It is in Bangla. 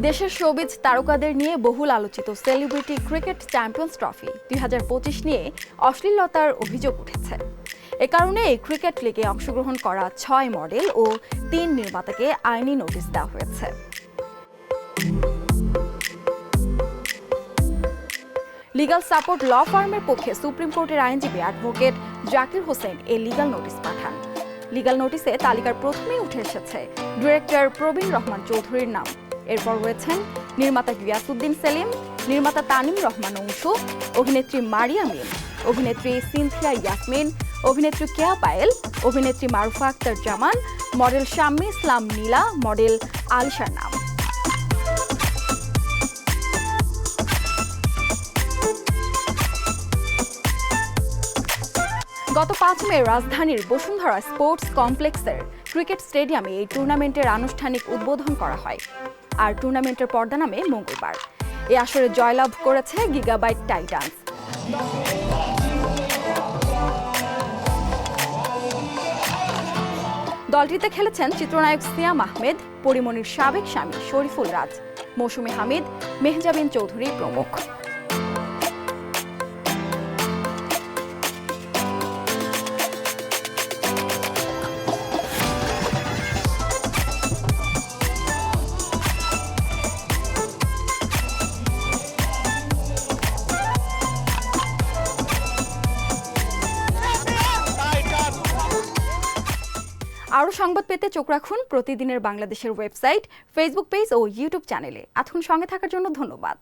দেশের শোবিজ তারকাদের নিয়ে বহুল আলোচিত সেলিব্রিটি ক্রিকেট চ্যাম্পিয়ন্স ট্রফি ২০২৫ নিয়ে অশ্লীলতার অভিযোগ উঠেছে। এ কারণে এই ক্রিকেট লিগে অংশগ্রহণ করা ৬ মডেল ও ৩ নির্মাতাকে আইনি নোটিশ দেওয়া হয়েছে। লিগ্যাল সাপোর্ট ল ফার্মের পক্ষে সুপ্রিম কোর্টের আইনজীবী অ্যাডভোকেট জাকির হোসেন এই লিগ্যাল নোটিশ পাঠান। লিগ্যাল নোটিশে তালিকার প্রথমেই উঠে এসেছে ডিরেক্টর প্রবীণ রহমান চৌধুরীর নাম। এরপর রয়েছেন নির্মাতা গিয়াসউদ্দিন সেলিম, নির্মাতা তানিম রহমান অংশু, অভিনেত্রী মারিয়া মিম, অভিনেত্রী সিনথিয়া ইয়াসমিন, অভিনেত্রী কেয়া পায়েল, অভিনেত্রী মারুফা আক্তার জামান, মডেল শাম্মী ইসলাম নীলা, মডেল আলিশার নাম। গত ৫ মে রাজধানীর বসুন্ধরা স্পোর্টস কমপ্লেক্সের ক্রিকেট স্টেডিয়ামে এই টুর্নামেন্টের আনুষ্ঠানিক উদ্বোধন করা হয়। আর টুর্নামেন্টের পর্দা নামে মঙ্গলবার। এই আসরে জয়লাভ করেছে গিগাবাইট টাইটান্স। দলটিতে খেলেছেন চিত্রনায়ক সিয়াম আহমেদ, পরিমণির সাবেক স্বামী শরীফুল রাজ, মৌসুমী হামিদ, মেহজাবিন চৌধুরী প্রমুখ। আরও সংবাদ পেতে চোখ রাখুন প্রতিদিনের বাংলাদেশের ওয়েবসাইট, ফেসবুক পেজ ও ইউটিউব চ্যানেলে। এতক্ষণ সঙ্গে থাকার জন্য ধন্যবাদ।